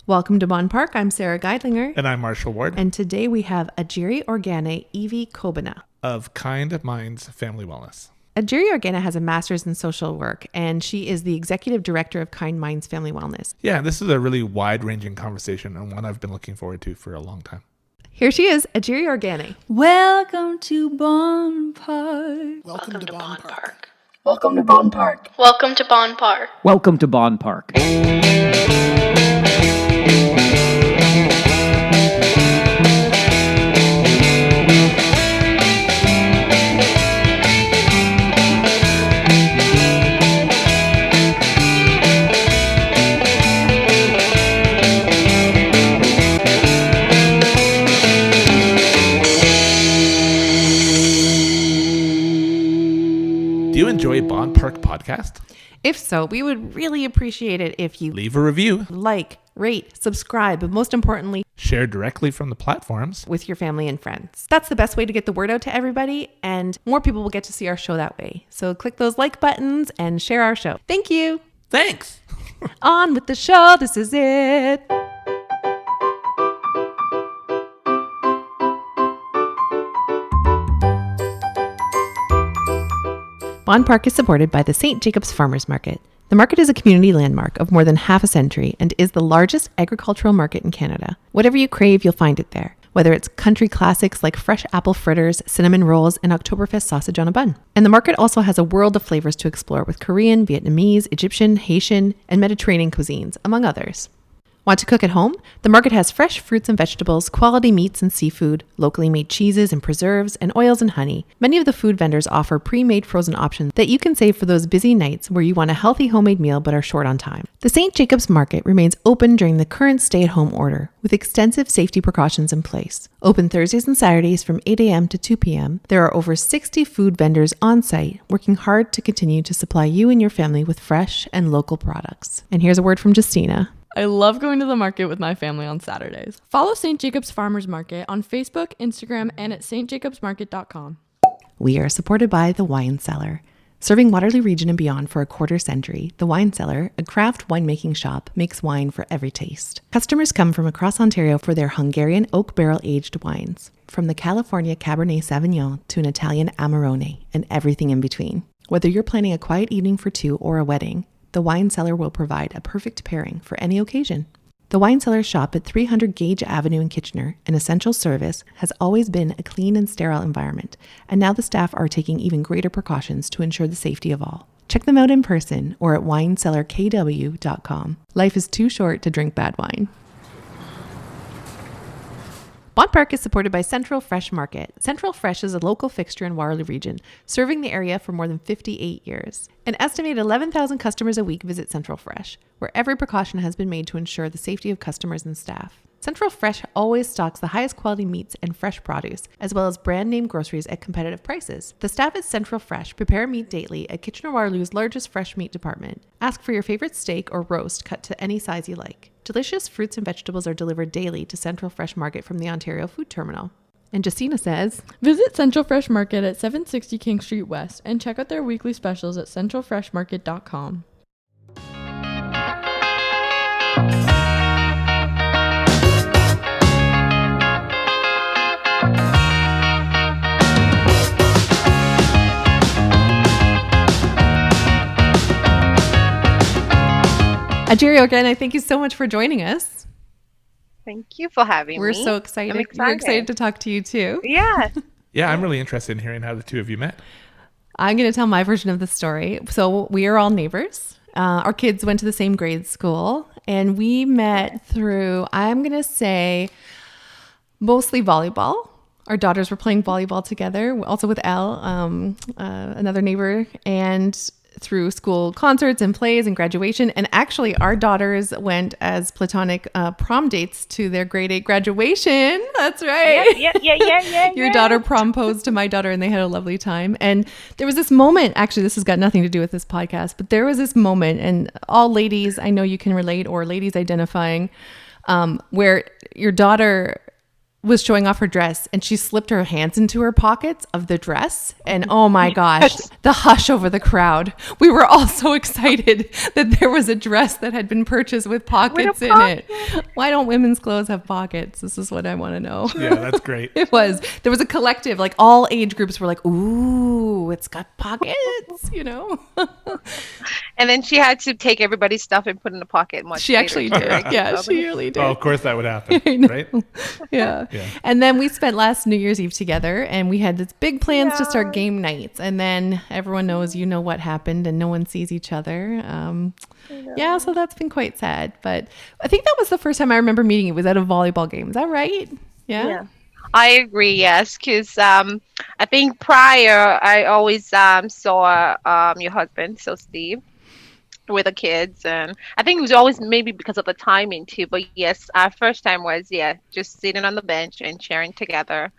Welcome to Bonn Park. I'm Sarah Geidlinger. And I'm Marshall Ward. And today we have Ajirioghene Evi-Cobbinah of Kind Minds Family Wellness. Ajirioghene has a master's in social work, and she is the executive director of Kind Minds Family Wellness. Yeah, this is a really wide-ranging conversation and one I've been looking forward to for a long time. Here she is, Ajirioghene. Welcome to Bonn Park. Welcome to Bonn Park. Welcome to Bonn Park. Welcome to Bonn Park. Welcome to Bonn Park. Do you enjoy Bonn Park podcast? If so, we would really appreciate it if you Leave a review, like, rate, subscribe, but most importantly, share directly from the platforms with your family and friends. That's the best way to get the word out to everybody, and more people will get to see our show that way. So click those like buttons and share our show. Thank you. Thanks. On with the show. This is it. Bonn Park is supported by the St. Jacobs Farmers Market. The market is a community landmark of more than half a century and is the largest agricultural market in Canada. Whatever you crave, you'll find it there. Whether it's country classics like fresh apple fritters, cinnamon rolls, and Oktoberfest sausage on a bun. And the market also has a world of flavors to explore with Korean, Vietnamese, Egyptian, Haitian, and Mediterranean cuisines, among others. Want to cook at home? The market has fresh fruits and vegetables, quality meats and seafood, locally made cheeses and preserves, and oils and honey. Many of the food vendors offer pre-made frozen options that you can save for those busy nights where you want a healthy homemade meal but are short on time. The St. Jacobs Market remains open during the current stay-at-home order, with extensive safety precautions in place. Open Thursdays and Saturdays from 8 a.m. to 2 p.m. There are over 60 food vendors on site working hard to continue to supply you and your family with fresh and local products. And here's a word from Justina. I love going to the market with my family on Saturdays. Follow St. Jacobs Farmers Market on Facebook, Instagram, and at stjacobsmarket.com. We are supported by The Wine Cellar. Serving Waterloo Region and beyond for a quarter century, The Wine Cellar, a craft winemaking shop, makes wine for every taste. Customers come from across Ontario for their Hungarian oak barrel-aged wines, from the California Cabernet Sauvignon to an Italian Amarone, and everything in between. Whether you're planning a quiet evening for two or a wedding, The Wine Cellar will provide a perfect pairing for any occasion. The Wine Cellar shop at 300 Gage Avenue in Kitchener, an essential service, has always been a clean and sterile environment, and now the staff are taking even greater precautions to ensure the safety of all. Check them out in person or at winecellarkw.com. Life is too short to drink bad wine. Bonn Park is supported by Central Fresh Market. Central Fresh is a local fixture in Waterloo Region, serving the area for more than 58 years. An estimated 11,000 customers a week visit Central Fresh, where every precaution has been made to ensure the safety of customers and staff. Central Fresh always stocks the highest quality meats and fresh produce, as well as brand name groceries at competitive prices. The staff at Central Fresh prepare meat daily at Kitchener-Waterloo's largest fresh meat department. Ask for your favorite steak or roast cut to any size you like. Delicious fruits and vegetables are delivered daily to Central Fresh Market from the Ontario Food Terminal. And Justina says, Visit Central Fresh Market at 760 King Street West and check out their weekly specials at centralfreshmarket.com. Ajirioghene, thank you so much for joining us. Thank you for having me. We're so excited. I'm excited. We're excited to talk to you too. Yeah. Yeah, I'm really interested in hearing how the two of you met. I'm going to tell my version of the story. So we are all neighbors. Our kids went to the same grade school, and we met through, I'm going to say, mostly volleyball. Our daughters were playing volleyball together, also with Elle, another neighbor, and through school concerts and plays and graduation. And actually, our daughters went as platonic prom dates to their grade 8 graduation. That's right. Yeah. Your daughter proposed to my daughter, and they had a lovely time. And there was this moment, actually, this has got nothing to do with this podcast, but there was this moment, and all ladies, I know you can relate, or ladies identifying, where your daughter was showing off her dress and she slipped her hands into her pockets of the dress. And oh my gosh, the hush over the crowd. We were all so excited that there was a dress that had been purchased with pockets in it. Why don't women's clothes have pockets? This is what I want to know. Yeah, that's great. There was a collective, like all age groups were like, ooh, it's got pockets, And then she had to take everybody's stuff and put in the pocket. She actually did. Yeah, she really did. Oh, of course that would happen, right? Yeah. And then we spent last New Year's Eve together and we had this big plans to start game nights. And then everyone knows, what happened and no one sees each other. Yeah, so that's been quite sad. But I think that was the first time I remember meeting you was at a volleyball game. Is that right? Yeah. I agree, yes, because I think prior I always saw your husband, so Steve, with the kids, and I think it was always maybe because of the timing too. But yes, our first time was just sitting on the bench and cheering together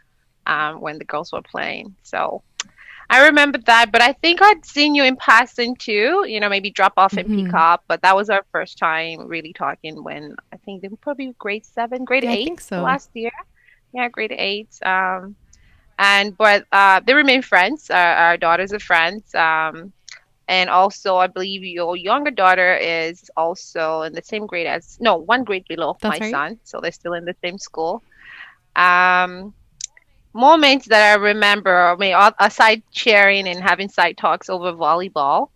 when the girls were playing. So I remember that, but I think I'd seen you in passing too, maybe drop off and pick up, but that was our first time really talking when I think they were probably grade 7, grade 8 I think so. Last year. Yeah, grade 8. But they remain friends. Our daughters are friends. And also, I believe your younger daughter is also in the same grade one grade below my son. So they're still in the same school. Moments that I remember, aside cheering and having side talks over volleyball,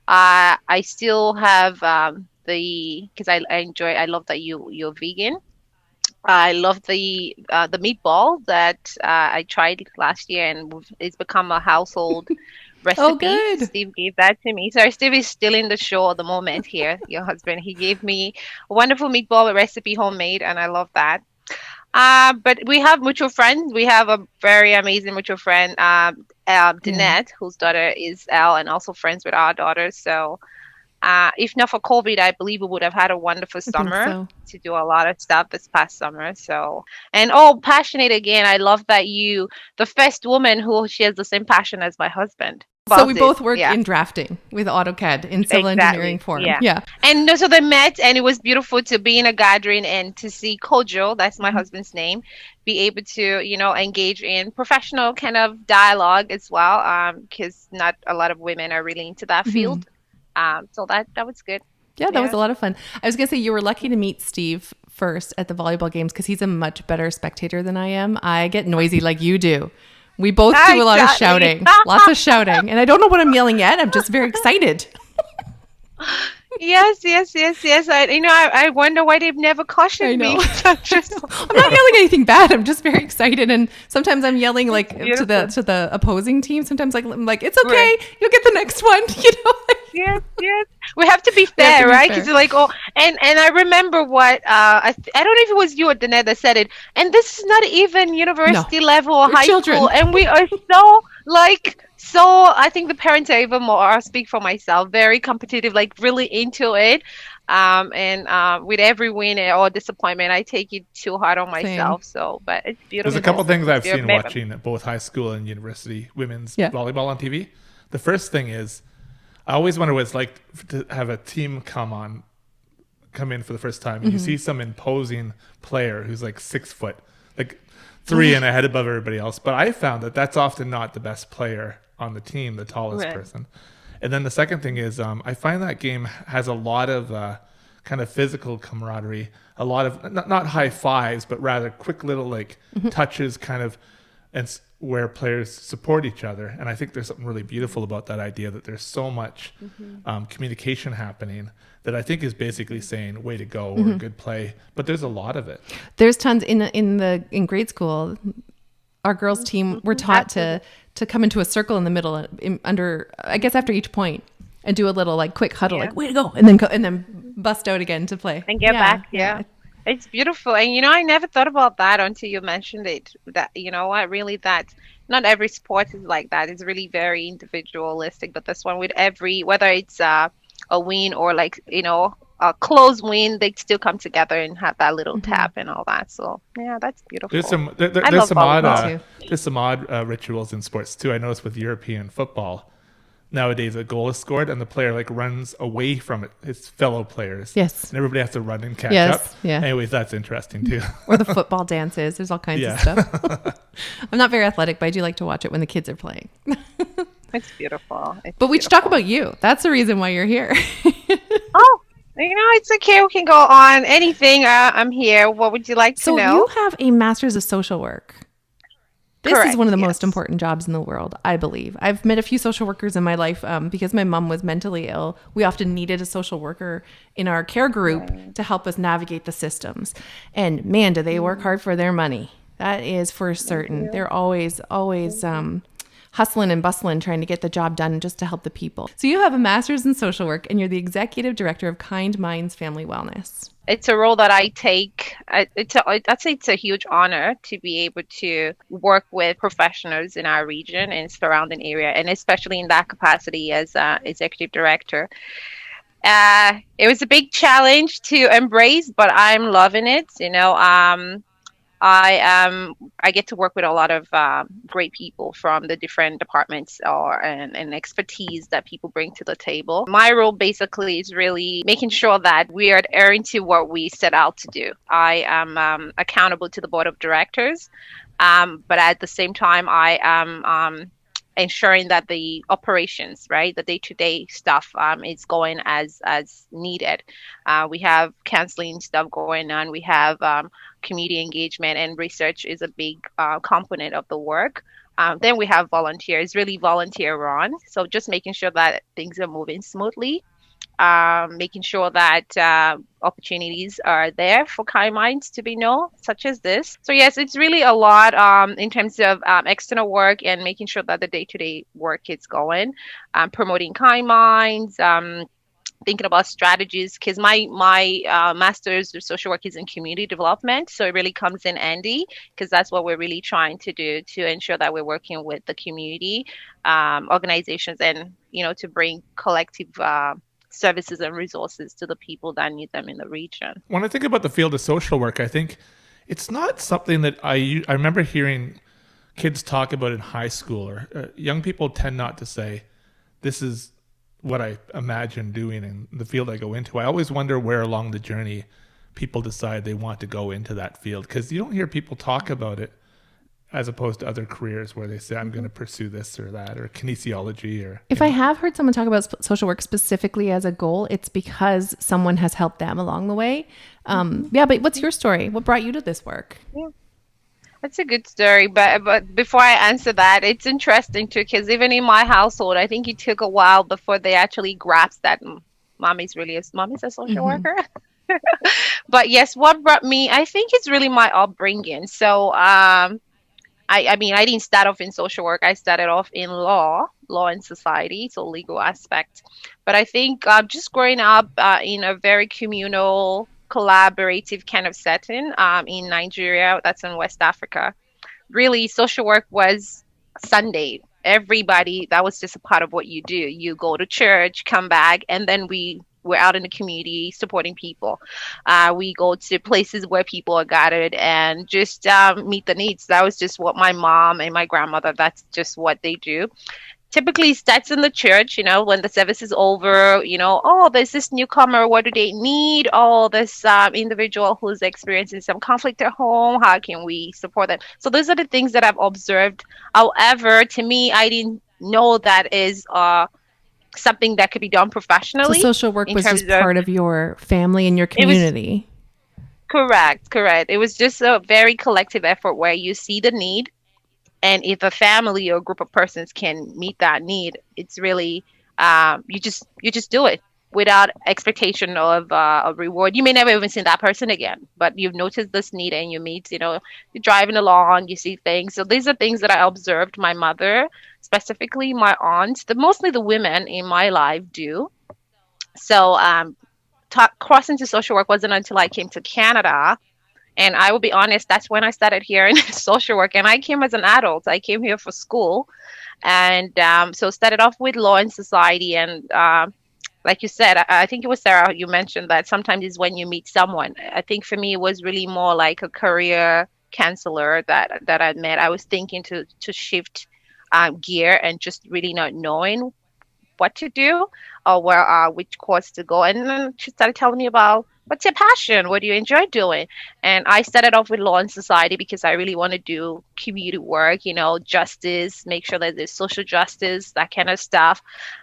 I still have because I love that you're vegan. I love the meatball that I tried last year and it's become a household recipe. Oh, good. Steve gave that to me. Sorry, Steve is still in the show at the moment here, your husband. He gave me a wonderful meatball recipe, homemade, and I love that. But we have mutual friends. We have a very amazing mutual friend, Danette, whose daughter is Elle, and also friends with our daughter. So if not for COVID, I believe we would have had a wonderful summer to do a lot of stuff this past summer. So, and passionate again. I love that the first woman who shares the same passion as my husband. So we both work in drafting with AutoCAD in civil engineering form. Yeah. And so they met and it was beautiful to be in a gathering and to see Kojo, that's my husband's name, be able to, engage in professional kind of dialogue as well. Because not a lot of women are really into that field. So that was good. Yeah, that was a lot of fun. I was going to say you were lucky to meet Steve first at the volleyball games because he's a much better spectator than I am. I get noisy like you do. We both do a lot of shouting, lots of shouting. And I don't know what I'm yelling at. I'm just very excited. Yes. I wonder why they've never cautioned me. I'm not yelling anything bad. I'm just very excited, and sometimes I'm yelling like to the opposing team. Sometimes I'm like, it's okay, right. You'll get the next one. Yes. We have to be fair, right? Because and I remember what I don't know if it was you or Danette that said it. And this is not even university level or high school, and we are so I think the parents are even more, I'll speak for myself, very competitive, like really into it. And with every win or disappointment, I take it too hard on myself. So, but it's beautiful. There's a couple things I've seen watching both high school and university women's volleyball on TV. The first thing is, I always wonder what it's like to have a team come in for the first time, and you see some imposing player who's like 6 foot, like 3 and a head above everybody else. But I found that that's often not the best player on the team, the tallest person. And then the second thing is I find that game has a lot of kind of physical camaraderie, a lot of not high fives, but rather quick little touches kind of, and where players support each other. And I think there's something really beautiful about that idea that there's so much communication happening that I think is basically saying way to go or good play, but there's a lot of it. There's tons in grade school. Our girls team were taught to come into a circle in the middle I guess after each point and do a little quick huddle, way to go, and then bust out again to play and get back. It's beautiful. And I never thought about that until you mentioned it, that really that not every sport is like that. It's really very individualistic, but this one with whether it's a win or a close win, they still come together and have that little tap and all that. So that's beautiful. There's some odd rituals in sports too. I noticed with European football, nowadays a goal is scored and the player like runs away from it, his fellow players. Yes. And everybody has to run and catch Yes, up. yeah. Anyways, that's interesting too. Or the football dances. There's all kinds of stuff. I'm not very athletic, but I do like to watch it when the kids are playing. It's beautiful. But we should talk about you. That's the reason why you're here. Oh, it's okay. We can go on anything. I'm here. What would you like to know? So you have a master's of social work. This Correct, is one of the yes. most important jobs in the world, I believe. I've met a few social workers in my life because my mom was mentally ill. We often needed a social worker in our care group to help us navigate the systems. And man, do they work hard for their money. That is for certain. They're always hustling and bustling, trying to get the job done just to help the people. So you have a master's in social work and you're the executive director of Kind Minds Family Wellness. It's a role that I take. I'd say it's a huge honor to be able to work with professionals in our region and surrounding area, and especially in that capacity as executive director. It was a big challenge to embrace, but I'm loving it. I get to work with a lot of great people from the different departments and expertise that people bring to the table. My role basically is really making sure that we are adhering to what we set out to do. I am accountable to the board of directors, but at the same time, I am ensuring that the operations, right, the day-to-day stuff is going as needed. We have counseling stuff going on. We have community engagement, and research is a big component of the work. Then we have volunteers, really volunteer run. So just making sure that things are moving smoothly, making sure that opportunities are there for kind minds to be known, such as this. So yes, it's really a lot in terms of external work and making sure that the day-to-day work is going, promoting kind minds, thinking about strategies, because my master's of social work is in community development, so it really comes in handy because that's what we're really trying to do, to ensure that we're working with the community organizations and to bring collective services and resources to the people that need them in the region. When I think about the field of social work, I think it's not something that I remember hearing kids talk about in high school, or young people tend not to say, this is what I imagine doing in the field I go into. I always wonder where along the journey people decide they want to go into that field, because you don't hear people talk about it as opposed to other careers where they say, I'm going to pursue this or that, or kinesiology. Or if I have heard someone talk about social work specifically as a goal, it's because someone has helped them along the way. But what's your story? What brought you to this work? Yeah. That's a good story, but before I answer that, it's interesting too, because even in my household, I think it took a while before they actually grasped that mommy's a social worker. But yes, what brought me, I think it's really my upbringing. So I didn't start off in social work. I started off in law and society, so legal aspect. But I think just growing up in a very communal, collaborative kind of setting in Nigeria, that's in West Africa. Really, social work was Sunday. Everybody, that was just a part of what you do. You go to church, come back, and then we're out in the community supporting people. We go to places where people are gathered and just meet the needs. That was just what my mom and my grandmother, that's just what they do. Typically starts in the church, when the service is over, there's this newcomer, what do they need? This individual who's experiencing some conflict at home, how can we support them? So those are the things that I've observed. However, to me, I didn't know that is something that could be done professionally. So social work was just part of your family and your community. Correct. It was just a very collective effort where you see the need. And if a family or a group of persons can meet that need, it's really, you just do it without expectation of a reward. You may never even see that person again, but you've noticed this need and you meet, you're driving along, you see things. So these are things that I observed my mother, specifically my aunt, mostly the women in my life do. So crossing to social work wasn't until I came to Canada. And I will be honest, that's when I started here in social work. And I came as an adult. I came here for school. And so started off with law and society. And like you said, I think it was Sarah, you mentioned that sometimes it's when you meet someone. I think for me, it was really more like a career counselor that I met. I was thinking to shift gear and just really not knowing what to do or which course to go. And then she started telling me about what's your passion? What do you enjoy doing? And I started off with law and society because I really want to do community work, justice, make sure that there's social justice, that kind of stuff.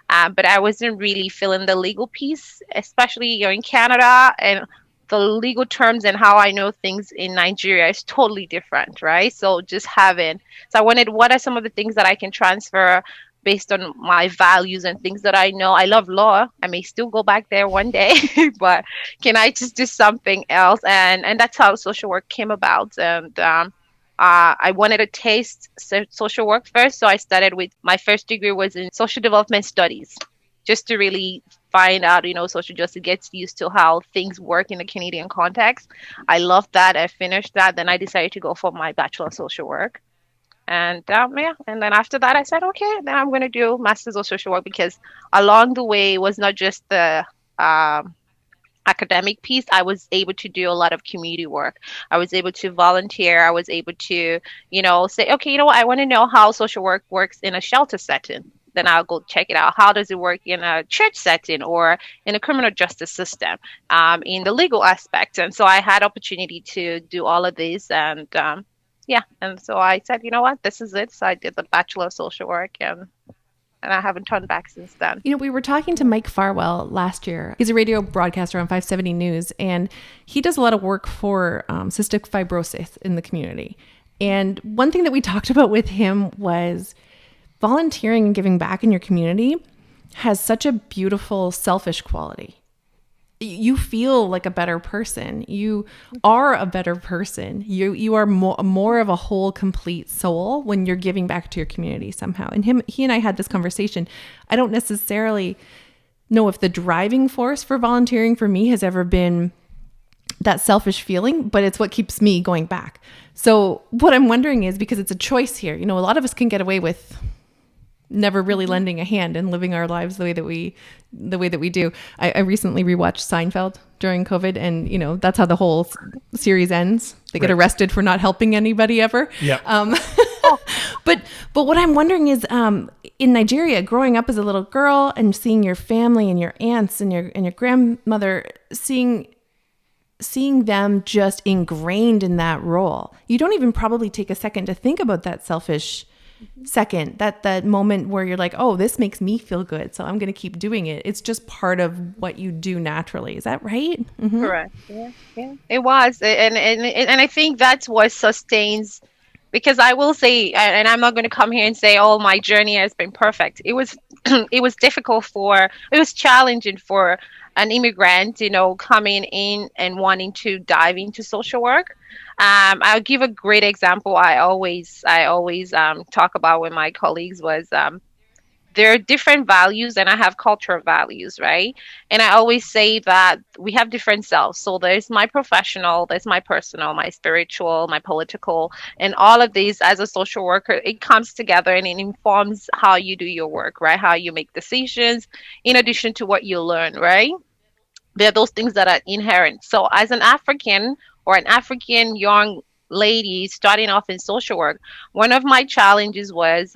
But I wasn't really feeling the legal piece, especially in Canada, and the legal terms and how I know things in Nigeria is totally different, right? So I wanted, what are some of the things that I can transfer based on my values and things that I know? I love law. I may still go back there one day, but can I just do something else? And that's how social work came about. And I wanted to taste social work first, so I started with my first degree was in social development studies, just to really find out, social justice, gets used to how things work in the Canadian context. I loved that. I finished that. Then I decided to go for my Bachelor of Social Work. And and then after that, I said, okay, then I'm going to do Masters of Social Work, because along the way, it was not just the academic piece. I was able to do a lot of community work. I was able to volunteer. I was able to, say, okay, what, I want to know how social work works in a shelter setting. Then I'll go check it out. How does it work in a church setting or in a criminal justice system, in the legal aspect? And so I had opportunity to do all of this. And and so I said, you know what, this is it. So I did the Bachelor of Social Work, and I haven't turned back since then. We were talking to Mike Farwell last year. He's a radio broadcaster on 570 News, and he does a lot of work for cystic fibrosis in the community. And one thing that we talked about with him was volunteering and giving back in your community has such a beautiful selfish quality. You feel like a better person. You are a better person. You are more of a whole, complete soul when you're giving back to your community somehow. And he and I had this conversation. I don't necessarily know if the driving force for volunteering for me has ever been that selfish feeling, but it's what keeps me going back. So what I'm wondering is, because it's a choice here, a lot of us can get away with never really lending a hand and living our lives the way that we do. I recently rewatched Seinfeld during COVID, and that's how the whole series ends. They get arrested for not helping anybody ever. Yeah. But what I'm wondering is, in Nigeria, growing up as a little girl and seeing your family and your aunts and your grandmother, seeing them just ingrained in that role, you don't even probably take a second to think about that selfish second, that moment where you're like, oh, this makes me feel good, so I'm going to keep doing it. It's just part of what you do naturally. Is that right? Mm-hmm. Correct. Yeah. It was, and I think that's what sustains. Because I will say, and I'm not going to come here and say, oh, my journey has been perfect. It was, it was challenging for an immigrant, coming in and wanting to dive into social work. I'll give a great example. I always talk about with my colleagues was, there are different values, and I have cultural values, right? And I always say that we have different selves. So there's my professional, there's my personal, my spiritual, my political, and all of these as a social worker, it comes together and it informs how you do your work, right? How you make decisions in addition to what you learn, right? There are those things that are inherent. So as an African or an African young lady starting off in social work, one of my challenges was,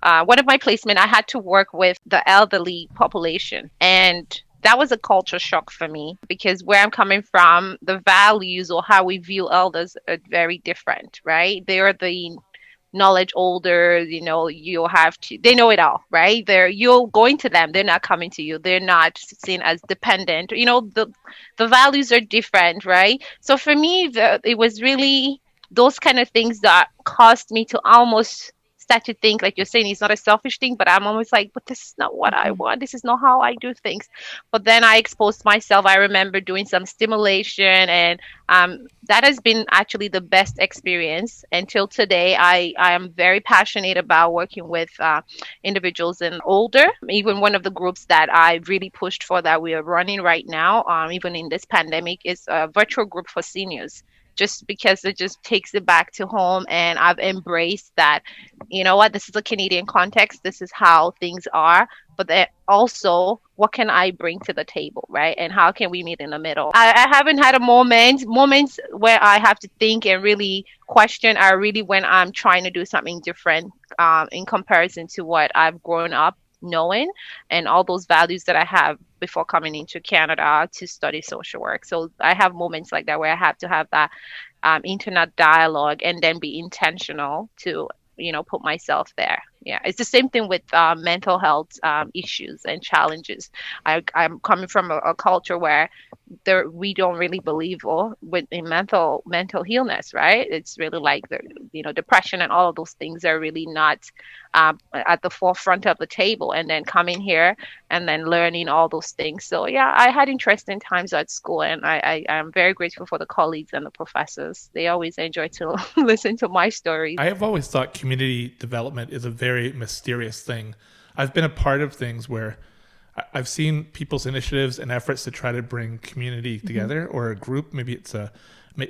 one of my placement, I had to work with the elderly population. And that was a culture shock for me, because where I'm coming from, the values or how we view elders are very different, right? They are the knowledge older, they know it all, right? You're going to them, they're not coming to you, they're not seen as dependent, the values are different, right? So for me, it was really those kind of things that caused me to almost start to think, like you're saying, it's not a selfish thing, but I'm always like, but this is not what I want. This is not how I do things. But then I exposed myself. I remember doing some stimulation, and that has been actually the best experience until today. I am very passionate about working with individuals and older. Even one of the groups that I really pushed for that we are running right now, even in this pandemic, is a virtual group for seniors. Just because it just takes it back to home, and I've embraced that, this is a Canadian context, this is how things are, but then also, what can I bring to the table, right? And how can we meet in the middle? I haven't had moments where I have to think and really question are really when I'm trying to do something different, in comparison to what I've grown up knowing and all those values that I have before coming into Canada to study social work. So I have moments like that where I have to have that internet dialogue and then be intentional to put myself there. Yeah, it's the same thing with mental health issues and challenges. I'm coming from a culture where we don't really believe or with in mental illness, right? It's really like the depression and all of those things are really not at the forefront of the table. And then coming here and then learning all those things. So yeah, I had interesting times at school, and I'm very grateful for the colleagues and the professors. They always enjoy to listen to my stories. I have always thought community development is a very mysterious thing. I've been a part of things where I've seen people's initiatives and efforts to try to bring community together, or a group. Maybe it's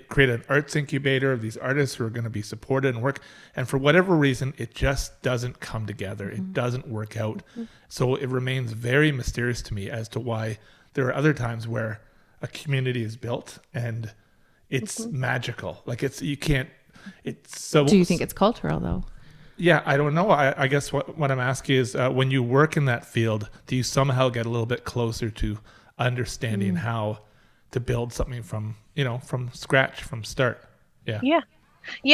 create an arts incubator of these artists who are going to be supported and work. And for whatever reason, it just doesn't come together. It doesn't work out. So it remains very mysterious to me as to why there are other times where a community is built and it's magical. Like it's so. Do you think it's cultural though? Yeah, I don't know. I guess what I'm asking is when you work in that field, do you somehow get a little bit closer to understanding how to build something from scratch, from start? Yeah,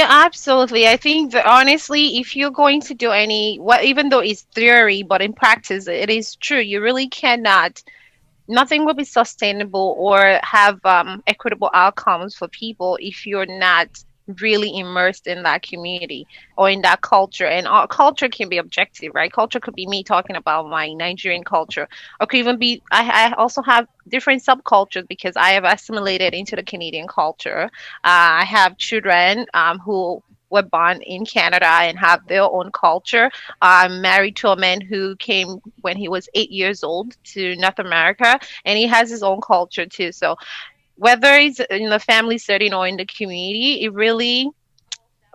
absolutely. I think that honestly, if you're going to do even though it's theory, but in practice, it is true. You really cannot. Nothing will be sustainable or have equitable outcomes for people if you're not really immersed in that community or in that culture. And our culture can be objective, right? Culture could be me talking about my Nigerian culture, or could even be I also have different subcultures because I have assimilated into the Canadian culture. I have children who were born in Canada and have their own culture. I'm married to a man who came when he was 8 years old to North America, and he has his own culture too. So whether it's in the family setting or in the community, it really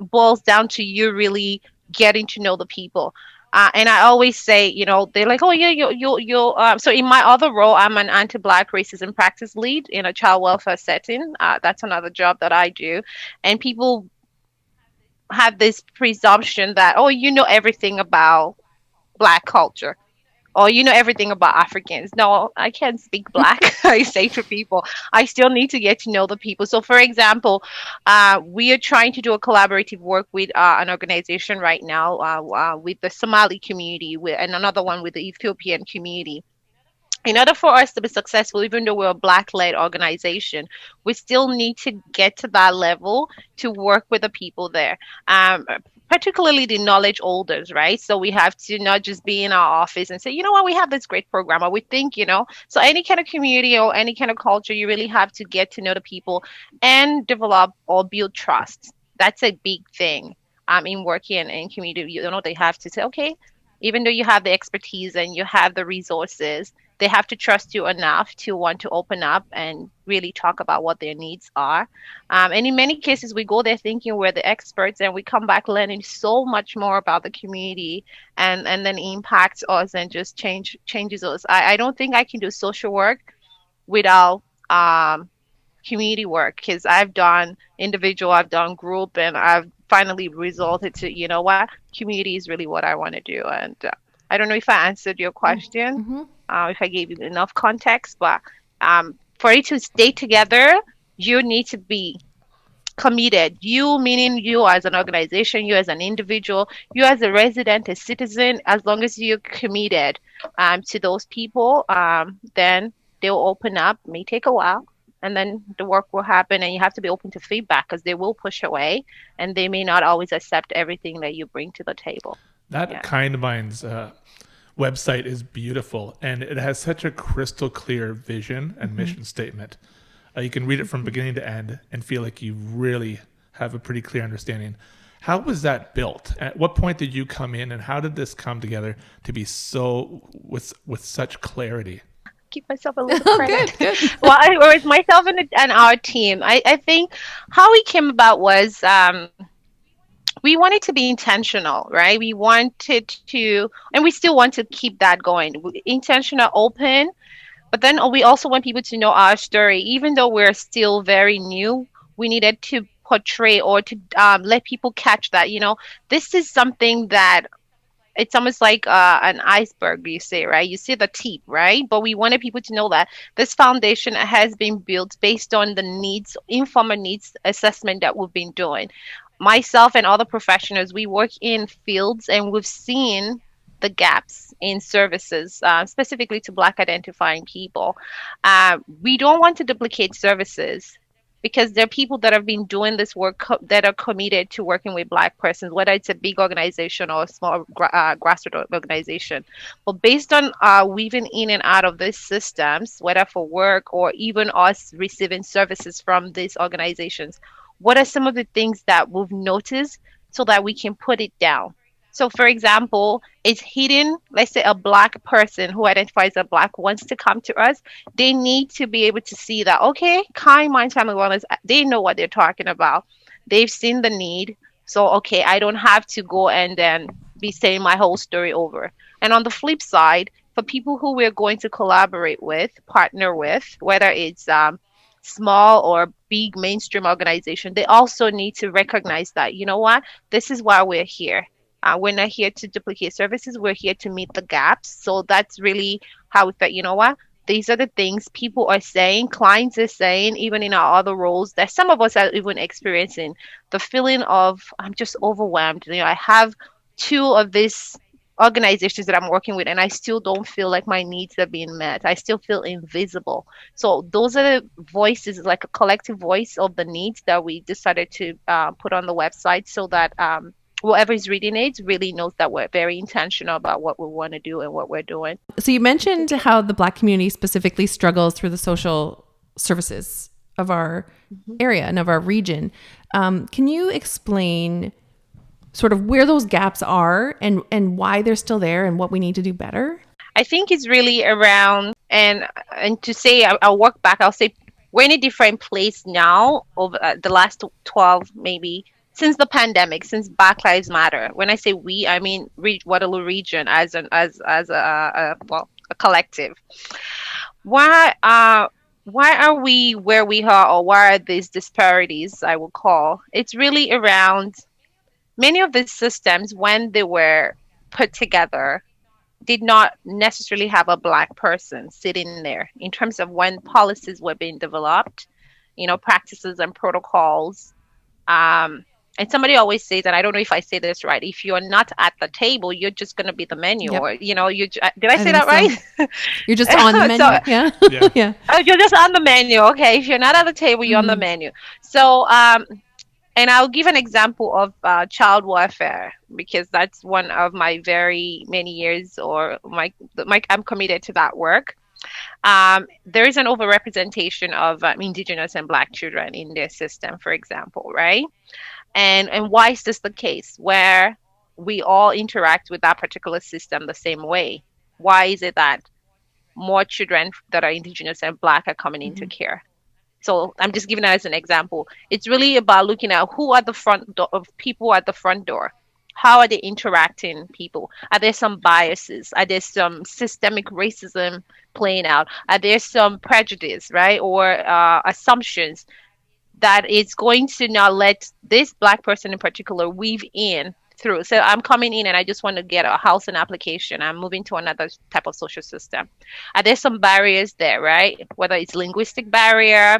boils down to you really getting to know the people. And I always say, they're like, oh yeah, you. So in my other role, I'm an anti-Black racism practice lead in a child welfare setting. That's another job that I do, and people have this presumption that, oh, you know everything about Black culture, or you know everything about Africans. No, I can't speak Black. I say to people, I still need to get to know the people. So, for example, we are trying to do a collaborative work with an organization right now with the Somali community and another one with the Ethiopian community. In order for us to be successful, even though we're a Black-led organization, we still need to get to that level to work with the people there. Particularly the knowledge holders, right? So we have to not just be in our office and say, you know what, we have this great program, or we think, So any kind of community or any kind of culture, you really have to get to know the people and develop or build trust. That's a big thing in working in community. They have to say, okay, even though you have the expertise and you have the resources, they have to trust you enough to want to open up and really talk about what their needs are. And in many cases, we go there thinking we're the experts, and we come back learning so much more about the community, and then impacts us and just changes us. I don't think I can do social work without community work, because I've done individual, I've done group, and I've finally resulted to, community is really what I want to do. And I don't know if I answered your question, if I gave you enough context, but for it to stay together, you need to be committed. You, meaning you as an organization, you as an individual, you as a resident, a citizen. As long as you're committed to those people, then they'll open up. It may take a while, and then the work will happen, and you have to be open to feedback, because they will push away and they may not always accept everything that you bring to the table. That Kind Minds website is beautiful, and it has such a crystal clear vision and mission statement. You can read it from beginning to end and feel like you really have a pretty clear understanding. How was that built? At what point did you come in, and how did this come together to be so with such clarity? Keep myself a little credit. Good. Well, it was myself and our team. I think how we came about was we wanted to be intentional, right? We wanted to, and we still want to keep that going. Intentional, open, but then we also want people to know our story. Even though we're still very new, we needed to portray or to let people catch that, this is something that it's almost like an iceberg, you say, right? You see the tip, right? But we wanted people to know that this foundation has been built based on the needs, informal needs assessment that we've been doing. Myself and other professionals, we work in fields and we've seen the gaps in services, specifically to Black identifying people. We don't want to duplicate services because there are people that have been doing this work that are committed to working with Black persons, whether it's a big organization or a small grassroots organization. But based on weaving in and out of these systems, whether for work or even us receiving services from these organizations, what are some of the things that we've noticed so that we can put it down? So, for example, it's hidden, let's say a Black person who identifies as Black wants to come to us, they need to be able to see that, okay, kind mind family wellness, they know what they're talking about. They've seen the need. So, okay, I don't have to go and then be saying my whole story over. And on the flip side, for people who we're going to collaborate with, partner with, whether it's small or big mainstream organization, they also need to recognize that, you know what, this is why we're here. We're not here to duplicate services. We're here to meet the gaps. So that's really how we thought, you know what? These are the things people are saying, clients are saying, even in our other roles, that some of us are even experiencing the feeling of, I'm just overwhelmed. You know, I have two of these organizations that I'm working with, and I still don't feel like my needs are being met. I still feel invisible. So those are the voices, like a collective voice of the needs that we decided to put on the website so that whoever is reading it really knows that we're very intentional about what we want to do and what we're doing. So you mentioned how the Black community specifically struggles through the social services of our area and of our region. Can you explain sort of where those gaps are and why they're still there and what we need to do better? I think it's really around, and to say, I'll work back, I'll say we're in a different place now over the last 12 maybe since the pandemic, since Black Lives Matter. When I say we, I mean Waterloo Region as a collective. Why are we where we are, or why are these disparities, I will call? It's really around many of these systems when they were put together did not necessarily have a Black person sitting there in terms of when policies were being developed, you know, practices and protocols. And somebody always says, and I don't know if I say this right, if you're not at the table, you're just going to be the menu. Yep. Or, you know, did I say that right? So. You're just on the menu. So, yeah. Yeah. Oh, you're just on the menu. Okay. If you're not at the table, you're on the menu. So, and I'll give an example of child welfare because that's one of my very many years, or I'm committed to that work. There is an overrepresentation of Indigenous and Black children in their system, for example, right? And why is this the case where we all interact with that particular system the same way? Why is it that more children that are Indigenous and Black are coming into care? So I'm just giving that as an example. It's really about looking at who are the front door of people at the front door. How are they interacting people? Are there some biases? Are there some systemic racism playing out? Are there some prejudice, right? Or assumptions that it's going to not let this Black person in particular weave in through. So I'm coming in and I just want to get a housing application. I'm moving to another type of social system. Are there some barriers there, right? Whether it's linguistic barrier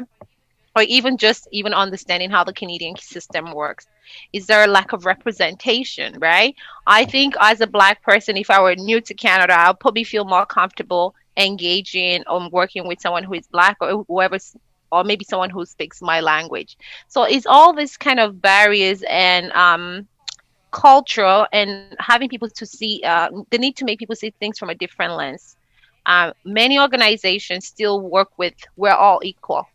or even just even understanding how the Canadian system works. Is there a lack of representation, right? I think as a Black person, if I were new to Canada, I'll probably feel more comfortable engaging or working with someone who is Black or whoever's, or maybe someone who speaks my language. So it's all this kind of barriers and cultural and having people to see, the need to make people see things from a different lens. Many organizations still work with, we're all equal.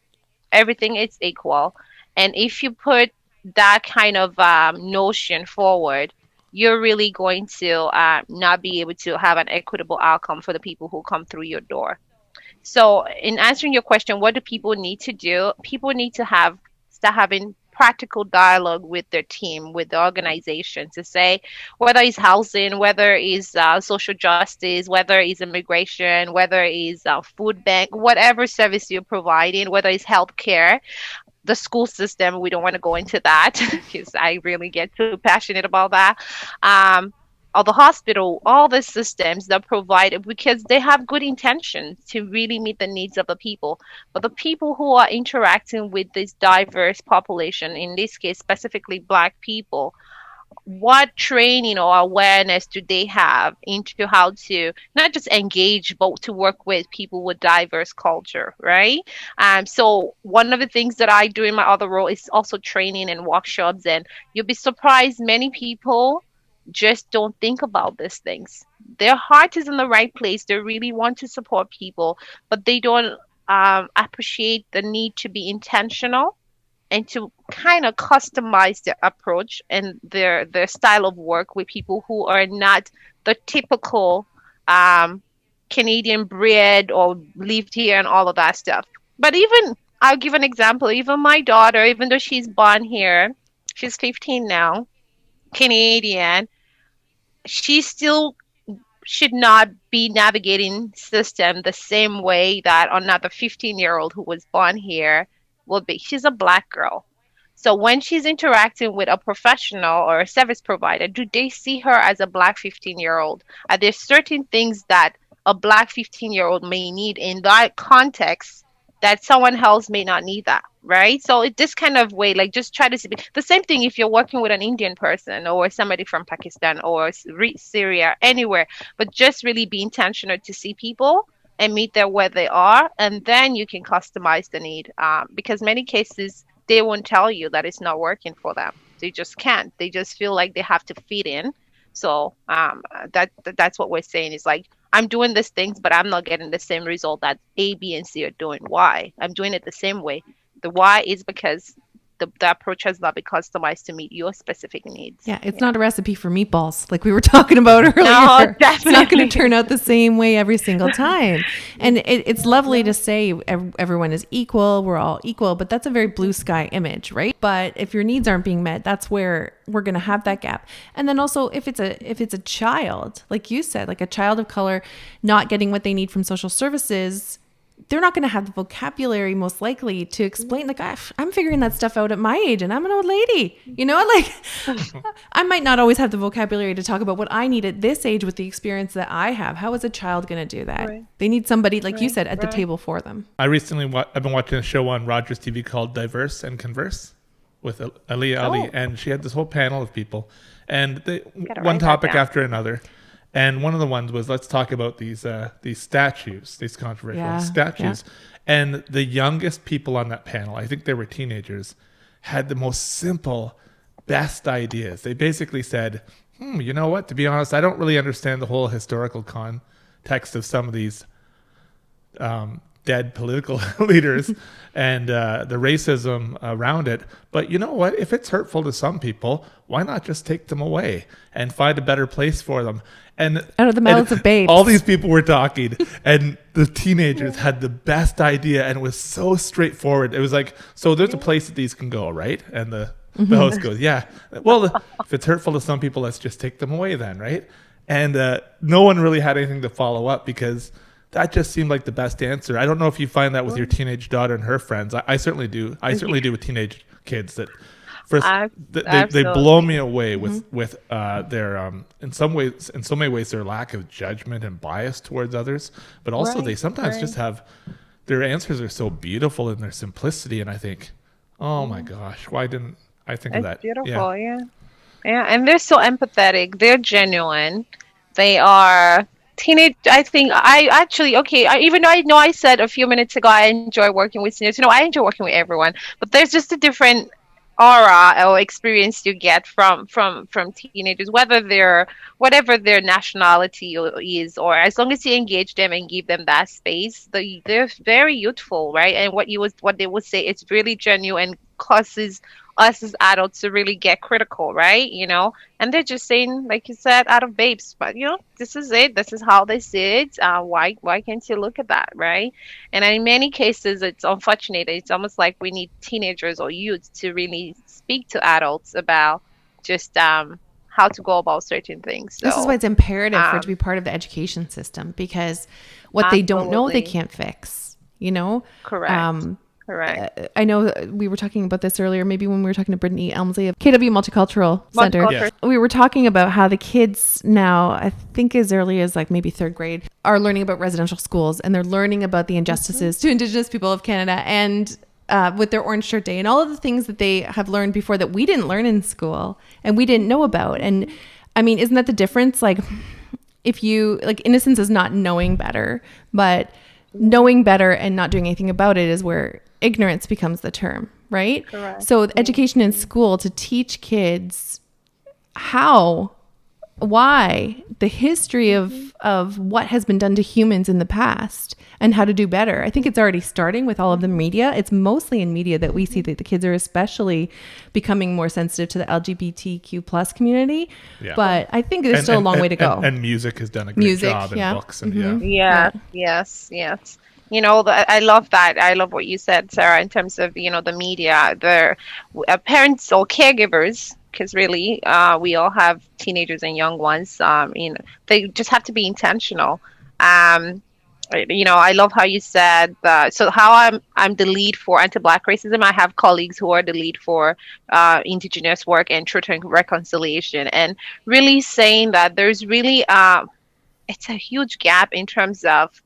Everything is equal. And if you put that kind of notion forward, you're really going to not be able to have an equitable outcome for the people who come through your door. So in answering your question, what do people need to do? People need to start having practical dialogue with their team, with the organization, to say whether it's housing, whether it's social justice, whether it's immigration, whether it's food bank, whatever service you're providing, whether it's healthcare, the school system. We don't want to go into that because I really get too passionate about that. or the hospital, all the systems that provide, because they have good intentions to really meet the needs of the people. But the people who are interacting with this diverse population, in this case specifically Black people, what training or awareness do they have into how to not just engage but to work with people with diverse culture, right? So one of the things that I do in my other role is also training and workshops, and you'll be surprised many people just don't think about these things. Their heart is in the right place, they really want to support people, but they don't appreciate the need to be intentional and to kind of customize their approach and their style of work with people who are not the typical um, Canadian bred or lived here and all of that stuff. But even I'll give an example. Even my daughter, even though she's born here, she's 15 now, Canadian, she still should not be navigating system the same way that another 15-year-old who was born here will be. She's a Black girl. So when she's interacting with a professional or a service provider, do they see her as a Black 15-year-old? Are there certain things that a Black 15-year-old may need in that context that someone else may not need that, right? So this kind of way, like just try to see the same thing if you're working with an Indian person or somebody from Pakistan or Syria, anywhere, but just really be intentional to see people and meet them where they are, and then you can customize the need. Because many cases they won't tell you that it's not working for them. They just can't. They just feel like they have to fit in. So that's what we're saying is like, I'm doing these things, but I'm not getting the same result that A, B, and C are doing. Why? I'm doing it the same way. The why is because the approach has not been customized to meet your specific needs. Yeah, it's not a recipe for meatballs like we were talking about earlier. No, definitely. It's not going to turn out the same way every single time. And it's lovely to say everyone is equal, we're all equal, but that's a very blue sky image, right? But if your needs aren't being met, that's where we're going to have that gap. And then also if it's a child, like you said, like a child of color not getting what they need from social services, they're not going to have the vocabulary most likely to explain, like, I'm figuring that stuff out at my age and I'm an old lady, like I might not always have the vocabulary to talk about what I need at this age with the experience that I have. How is a child going to do that? Right. They need somebody, like you said, at the table for them. I've been watching a show on Rogers TV called Diverse and Converse with Aliyah Ali, and she had this whole panel of people, and one topic after another. And one of the ones was, let's talk about these statues, these controversial statues. Yeah. And the youngest people on that panel, I think they were teenagers, had the most simple, best ideas. They basically said, you know what, to be honest, I don't really understand the whole historical context of some of these dead political leaders and the racism around it. But you know what? If it's hurtful to some people, why not just take them away and find a better place for them? And out of the mouths of babes. All these people were talking, and the teenagers had the best idea, and it was so straightforward. It was like, so there's a place that these can go, right? And the host goes, yeah. Well, if it's hurtful to some people, let's just take them away then, right? And no one really had anything to follow up because that just seemed like the best answer. I don't know if you find that with your teenage daughter and her friends. I certainly do. I certainly do with teenage kids that first they blow me away with their in so many ways their lack of judgment and bias towards others, but also they sometimes just have their answers are so beautiful in their simplicity, and I think, oh my gosh, why didn't I think of that? Beautiful, yeah, and they're so empathetic. They're genuine. They are teenage. I think I actually even though I know I said a few minutes ago I enjoy working with seniors. I enjoy working with everyone, but there's just a different aura or experience you get from teenagers, whatever their nationality is, or as long as you engage them and give them that space, they're very youthful, right? And what they would say, it's really genuine, causes us as adults to really get critical, right? And they're just saying, like you said, out of babes, but this is it, this is how they see it. Why can't you look at that, right? And in many cases, it's unfortunate. It's almost like we need teenagers or youth to really speak to adults about just how to go about certain things. So, this is why it's imperative for it to be part of the education system, because what they don't know, they can't fix. Correct. Correct. I know we were talking about this earlier, maybe when we were talking to Brittany Elmsley of KW Multicultural Center. Yes. We were talking about how the kids now, I think as early as like maybe third grade, are learning about residential schools, and they're learning about the injustices to Indigenous people of Canada, and with their Orange Shirt Day and all of the things that they have learned before that we didn't learn in school and we didn't know about. And I mean, isn't that the difference? Like, if you, like, innocence is not knowing better, but knowing better and not doing anything about it is where ignorance becomes the term, right? Correct. So education in school to teach kids why, the history of what has been done to humans in the past and how to do better. I think it's already starting with all of the media. It's mostly in media that we see that the kids are especially becoming more sensitive to the LGBTQ plus community. Yeah. But I think there's still a long way to go. And music has done a great job in books. And Yes. You know, I love that. I love what you said, Sarah, in terms of, you know, the media, the parents or caregivers, because really we all have teenagers and young ones. You know, they just have to be intentional. You know, I love how you said so how I'm the lead for anti-Black racism. I have colleagues who are the lead for Indigenous work and truth and reconciliation, and really saying that there's really it's a huge gap in terms of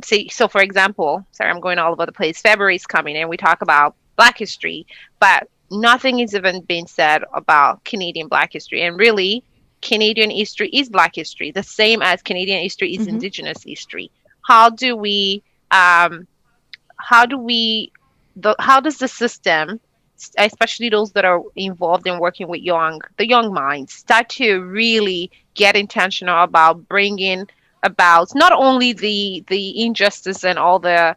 so for example, sorry, I'm going all over the place. February is coming and we talk about Black history, but nothing is even being said about Canadian Black history. And really, Canadian history is Black history, the same as Canadian history is Indigenous history. How does the system, especially those that are involved in working with the young minds, start to really get intentional about bringing about not only the injustice and all the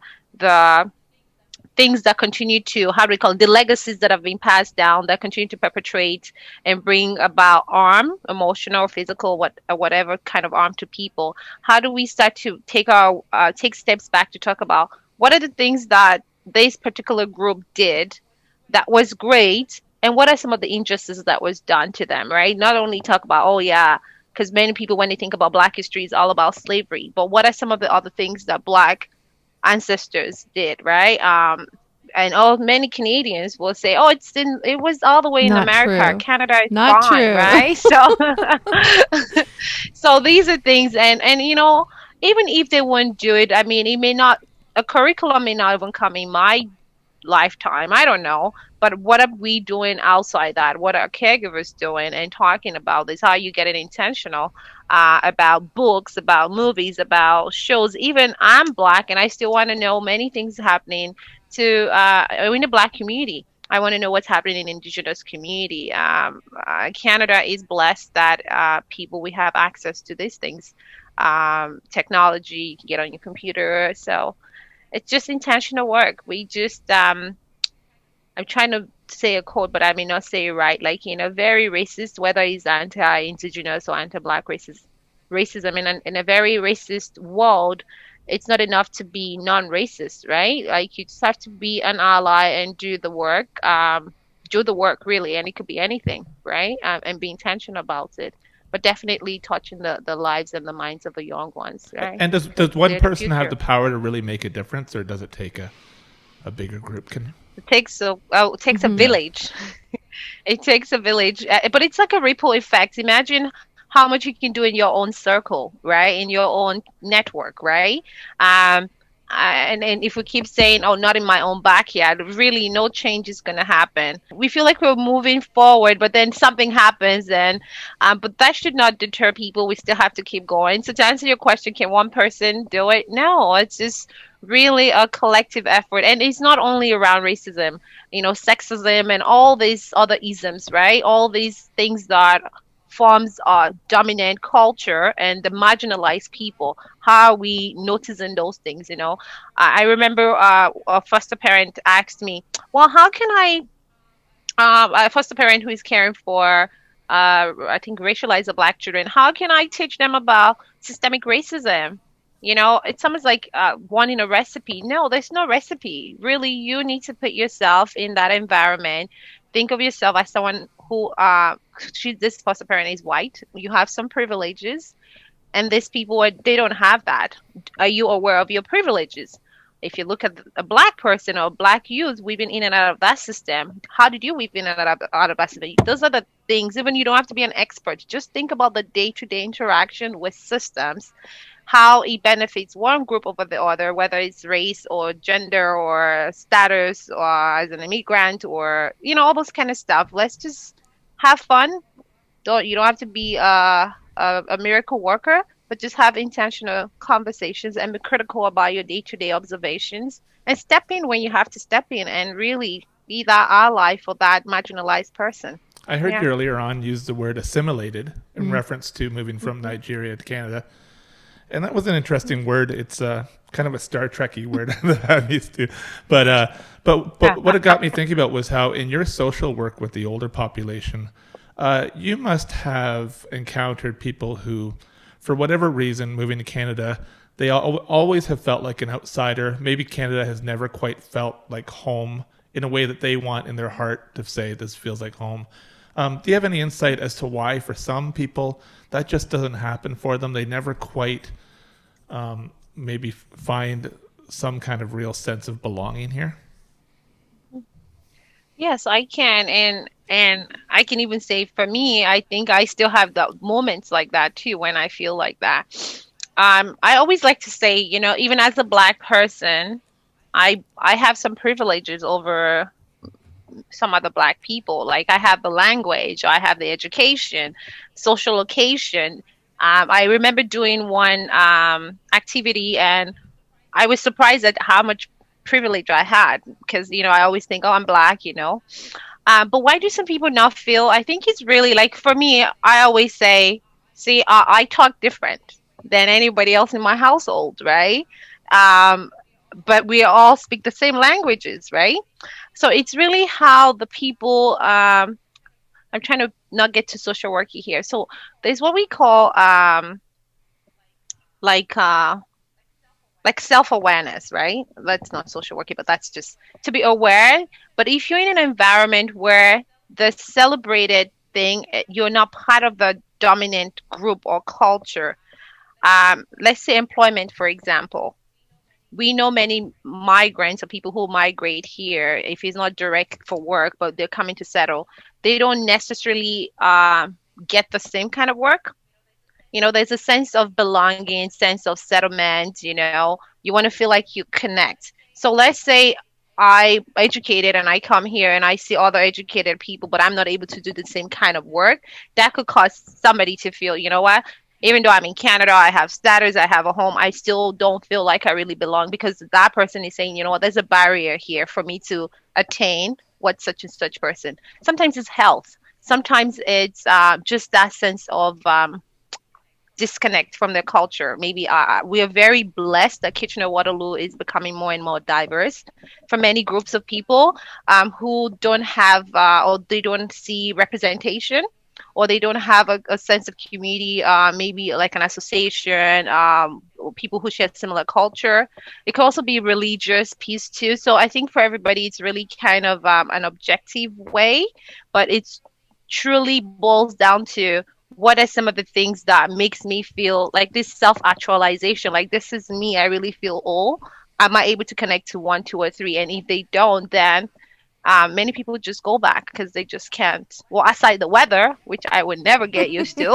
things that continue to, how do we call it, the legacies that have been passed down that continue to perpetrate and bring about harm, emotional, physical, whatever kind of harm to people. How do we start to take steps back to talk about what are the things that this particular group did that was great, and what are some of the injustices that was done to them, right? Not only talk about, because many people, when they think about Black history, is all about slavery. But what are some of the other things that Black ancestors did, right? And many Canadians will say, it was all the way in America. True. Canada is not gone, true. Right? So, so these are things, and you know, even if they wouldn't do it, I mean, a curriculum may not even come in my lifetime. I don't know. But what are we doing outside that? What are caregivers doing and talking about this? How are you getting intentional about books, about movies, about shows? Even I'm Black and I still want to know many things happening in the Black community. I want to know what's happening in Indigenous community. Canada is blessed that we have access to these things. Technology, you can get on your computer. So it's just intentional work. We just... I'm trying to say a quote, but I may not say it right. Like, in a very racist, whether it's anti-Indigenous or anti-Black racism in a very racist world, it's not enough to be non-racist, right? Like, you just have to be an ally and do the work really, and it could be anything, right? And be intentional about it. But definitely touching the lives and the minds of the young ones, right? And does one person have the power to really make a difference, or does it take a bigger group? It takes a village. It takes a village, but it's like a ripple effect. Imagine how much you can do in your own circle, right? In your own network, right? And if we keep saying, "Oh, not in my own backyard," really, no change is going to happen. We feel like we're moving forward, but then something happens, but that should not deter people. We still have to keep going. So to answer your question, can one person do it? No, it's just really a collective effort. And it's not only around racism, you know, sexism and all these other isms, right? All these things that forms our dominant culture and the marginalized people. How are we noticing those things, you know? I remember a foster parent asked me, well, how can a foster parent who is caring for I think racialized Black children, how can I teach them about systemic racism? You know, it's almost like wanting a recipe. No, there's no recipe. Really, you need to put yourself in that environment. Think of yourself as someone who, this foster parent is white. You have some privileges, and these people, they don't have that. Are you aware of your privileges? If you look at a black person or black youth, we've been in and out of that system. How did you weave in and out of that system? Those are the things, even you don't have to be an expert. Just think about the day-to-day interaction with systems, how it benefits one group over the other, whether it's race or gender or status or as an immigrant or, all those kind of stuff. Let's just have fun. You don't have to be a miracle worker, but just have intentional conversations and be critical about your day-to-day observations and step in when you have to step in and really be that ally for that marginalized person. I heard you earlier on use the word assimilated in reference to moving from Nigeria to Canada. And that was an interesting word. It's kind of a Star Trek-y word that I'm used to. But what it got me thinking about was how in your social work with the older population, you must have encountered people who, for whatever reason, moving to Canada, they always have felt like an outsider. Maybe Canada has never quite felt like home in a way that they want in their heart to say this feels like home. Do you have any insight as to why for some people that just doesn't happen for them? They never quite maybe find some kind of real sense of belonging here? Yes, I can. And I can even say for me, I think I still have the moments like that too when I feel like that. I always like to say, even as a black person, I have some privileges over some other black people. Like I have the language, I have the education, social location. I remember doing one activity and I was surprised at how much privilege I had because, I always think, oh, I'm black. But why do some people not feel? I think it's really like for me, I always say, see, I talk different than anybody else in my household, right? But we all speak the same languages, right? So it's really how the people, I'm trying to not get too social worky here. So there's what we call like self-awareness, right? That's not social working, but that's just to be aware. But if you're in an environment where the celebrated thing, you're not part of the dominant group or culture, let's say employment, for example. We know many migrants or people who migrate here, if it's not direct for work, but they're coming to settle, they don't necessarily get the same kind of work. There's a sense of belonging, sense of settlement, you want to feel like you connect. So let's say I educated and I come here and I see other educated people, but I'm not able to do the same kind of work. That could cause somebody to feel, you know what? Even though I'm in Canada, I have status, I have a home, I still don't feel like I really belong because that person is saying, you know what, there's a barrier here for me to attain what such and such person. Sometimes it's health. Sometimes it's just that sense of disconnect from their culture. Maybe we are very blessed that Kitchener-Waterloo is becoming more and more diverse for many groups of people who don't have or they don't see representation or they don't have a sense of community, maybe like an association, or people who share similar culture. It can also be religious piece too. So I think for everybody, it's really kind of an objective way, but it's truly boils down to what are some of the things that makes me feel like this self-actualization, like this is me, I really feel all. Am I able to connect to 1, 2, or 3? And if they don't, then many people just go back because they just can't. Well, aside the weather, which I would never get used to.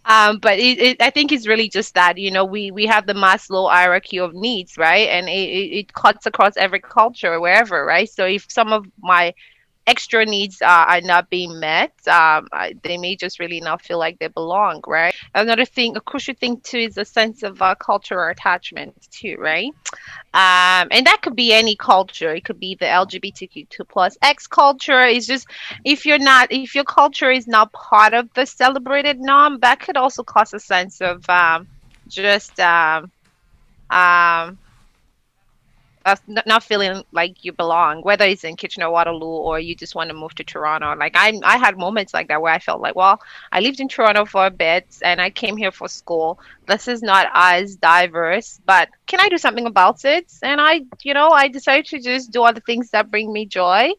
But I think it's really just that, we have the Maslow hierarchy of needs, right? And it cuts across every culture, wherever, right? So if some of my extra needs are not being met, they may just really not feel like they belong, right? Another thing, a crucial thing too, is a sense of cultural attachment too, right? And that could be any culture. It could be the LGBTQ2 plus X culture. It's just if your culture is not part of the celebrated norm, that could also cause a sense of just not feeling like you belong, whether it's in Kitchener-Waterloo or you just want to move to Toronto. Like I had moments like that where I felt like, well, I lived in Toronto for a bit and I came here for school. This is not as diverse, but can I do something about it? And I decided to just do all the things that bring me joy,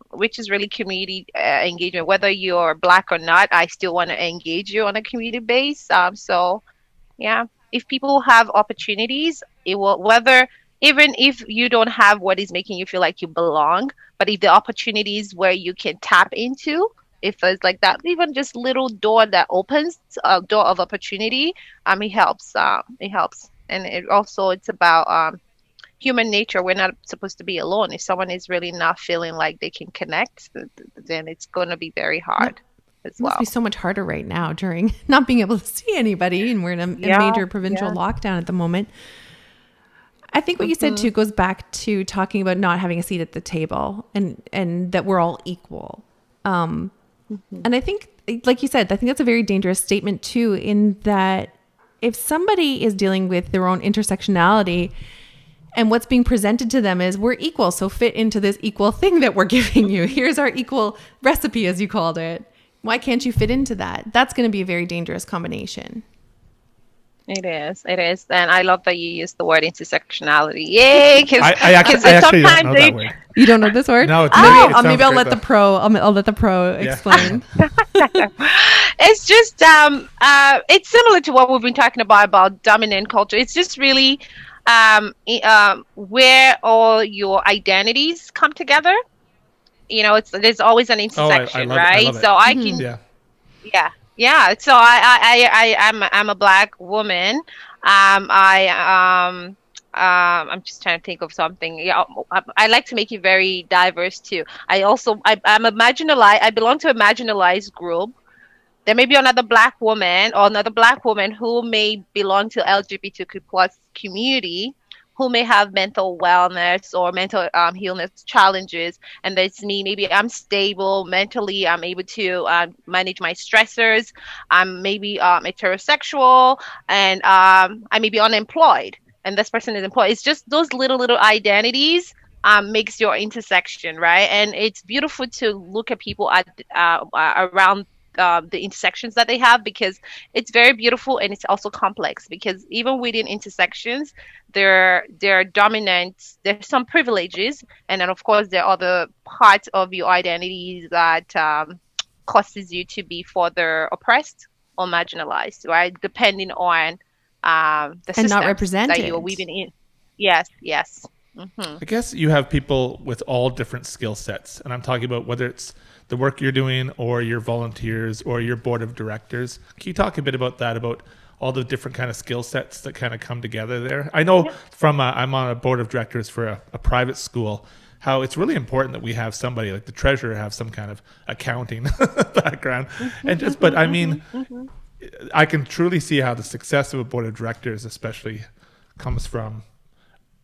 which is really community engagement. Whether you're Black or not, I still want to engage you on a community base. So, yeah. if people have opportunities, it will, whether even if you don't have what is making you feel like you belong, but if the opportunities where you can tap into, if it's like that, even just little door that opens a door of opportunity, it helps. It helps, and it also it's about human nature. We're not supposed to be alone. If someone is really not feeling like they can connect, then it's going to be very hard as It must well. be so much harder right now during not being able to see anybody, and we're in a major provincial lockdown at the moment. I think what you said too goes back to talking about not having a seat at the table and that we're all equal. And I think, like you said, I think that's a very dangerous statement too, in that if somebody is dealing with their own intersectionality and what's being presented to them is we're equal, so fit into this equal thing that we're giving you. Here's our equal recipe, as you called it. Why can't you fit into that? That's going to be a very dangerous combination. It is, and I love that you use the word intersectionality. Yay! Because I actually don't know that word. You don't know this word? No, maybe I'll let the pro. I'll let the pro explain. It's just it's similar to what we've been talking about dominant culture. It's just really where all your identities come together. You know, there's always an intersection, right? So I can, yeah. So I'm a Black woman. I'm just trying to think of something. Yeah, I like to make it very diverse too. I'm a marginalized. I belong to a marginalized group. There may be another Black woman or another Black woman who may belong to LGBTQ plus community, who may have mental wellness or mental illness challenges, and that's me. Maybe I'm stable mentally. I'm able to manage my stressors. I'm maybe heterosexual, and I may be unemployed, and this person is employed. It's just those little identities makes your intersection, right? And it's beautiful to look at people at around the intersections that they have, because it's very beautiful, and it's also complex, because even within intersections there are dominant, there's some privileges, and then of course there are other parts of your identity that causes you to be further oppressed or marginalized, right, depending on the systems not represented that you're weaving in. Yes. I guess you have people with all different skill sets, and I'm talking about whether it's the work you're doing or your volunteers or your board of directors. Can you talk a bit about that, about all the different kind of skill sets that kind of come together there? I know I'm on a board of directors for a private school, how it's really important that we have somebody like the treasurer have some kind of accounting background. But I mean, I can truly see how the success of a board of directors especially comes from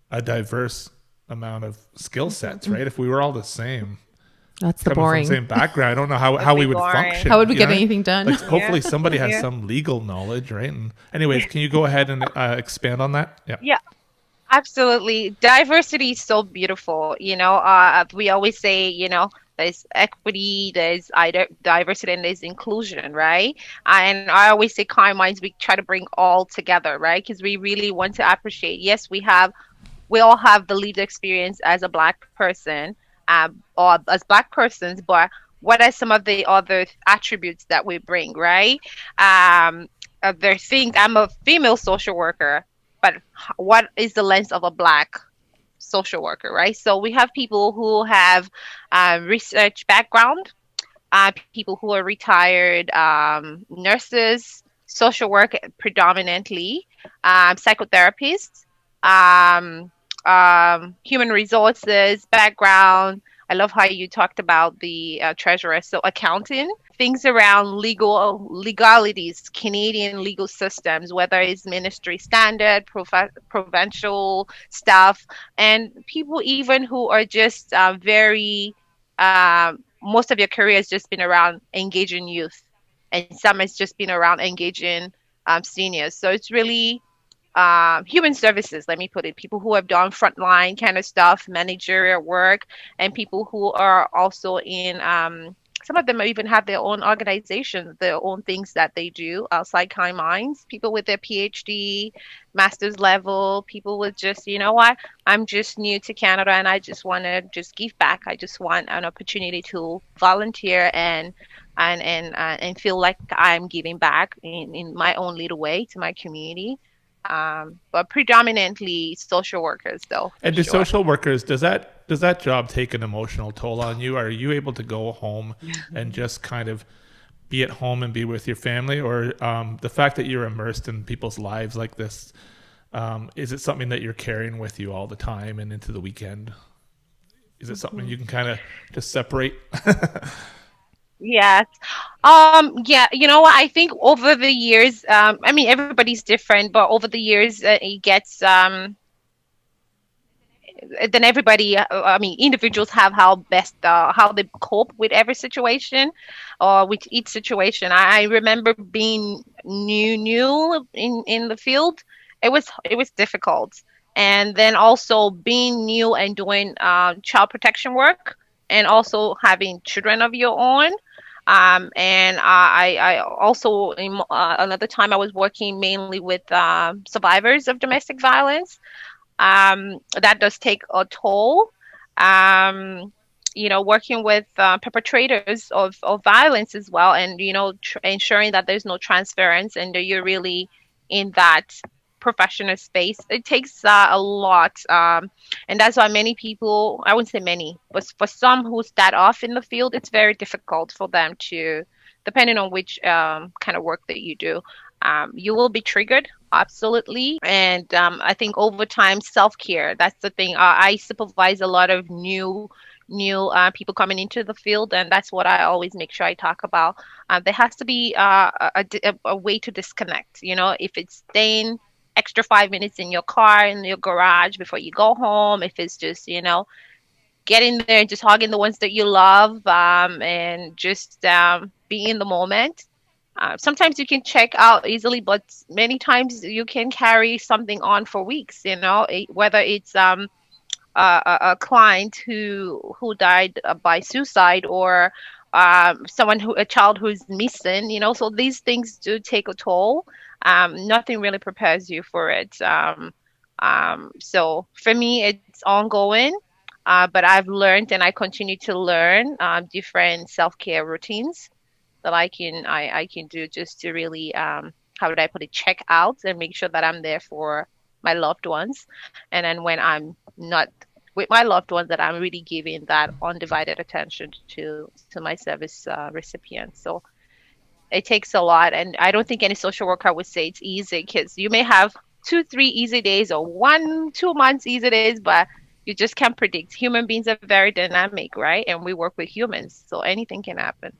a diverse amount of skill sets, right? If we were all the same, that's the boring. From the same background, I don't know how we would function. How would we get anything done? Like, hopefully somebody has some legal knowledge, right? And anyways, can you go ahead and expand on that? Yeah, absolutely. Diversity is so beautiful. You know, we always say, you know, there's equity, there's diversity, and there's inclusion, right? And I always say, kind minds, we try to bring all together, right? Because we really want to appreciate. Yes, we all have the lived experience as a Black person. Or as Black persons, but what are some of the other attributes that we bring, right? There's things. I'm a female social worker, but what is the lens of a Black social worker, right? So we have people who have research background, people who are retired nurses, social work predominantly, psychotherapists, human resources background. I love how you talked about the treasurer. So accounting, things around legalities, Canadian legal systems, whether it's ministry standard, provincial stuff, and people even who are just very, most of your career has just been around engaging youth, and some has just been around engaging seniors. So it's really human services, let me put it, people who have done frontline kind of stuff, managerial work, and people who are also in, some of them even have their own organizations, their own things that they do outside kind minds, people with their PhD, master's level, people with just, you know what, I'm just new to Canada and I just want to just give back. I just want an opportunity to volunteer and feel like I'm giving back in my own little way to my community. but predominantly social workers, though. And do social workers, does that job take an emotional toll on you? Are you able to go home and just kind of be at home and be with your family, or the fact that you're immersed in people's lives like this, is it something that you're carrying with you all the time and into the weekend? Is it something you can kind of just separate? Yes. Yeah, you know what? I think over the years, I mean, everybody's different, but over the years, it gets, then everybody, I mean, individuals have how they cope with every situation or with each situation. I remember being new in the field. It was difficult. And then also being new and doing child protection work and also having children of your own. And I also, another time I was working mainly with survivors of domestic violence. That does take a toll. Working with perpetrators of violence as well, and ensuring that there's no transference and that you're really in that professional space. It takes a lot, and that's why many people, I wouldn't say many, but for some who start off in the field, it's very difficult for them to, depending on which kind of work that you do. You will be triggered, absolutely. And I think over time, self-care, that's the thing. I supervise a lot of new people coming into the field, and that's what I always make sure I talk about. There has to be a way to disconnect. If it's staying extra 5 minutes in your car, in your garage before you go home, if it's just, get in there and just hugging the ones that you love, and just be in the moment. Sometimes you can check out easily, but many times you can carry something on for weeks, whether it's a client who died by suicide, or a child who's missing, so these things do take a toll. Nothing really prepares you for it. So for me, it's ongoing. But I've learned and I continue to learn different self-care routines that I can do just to really, how would I put it, check out and make sure that I'm there for my loved ones. And then when I'm not with my loved ones, that I'm really giving that undivided attention to my service recipients. So it takes a lot, and I don't think any social worker would say it's easy, because you may have 2, 3 easy days or 1, 2 months easy days, but you just can't predict. Human beings are very dynamic, right? And we work with humans, so anything can happen.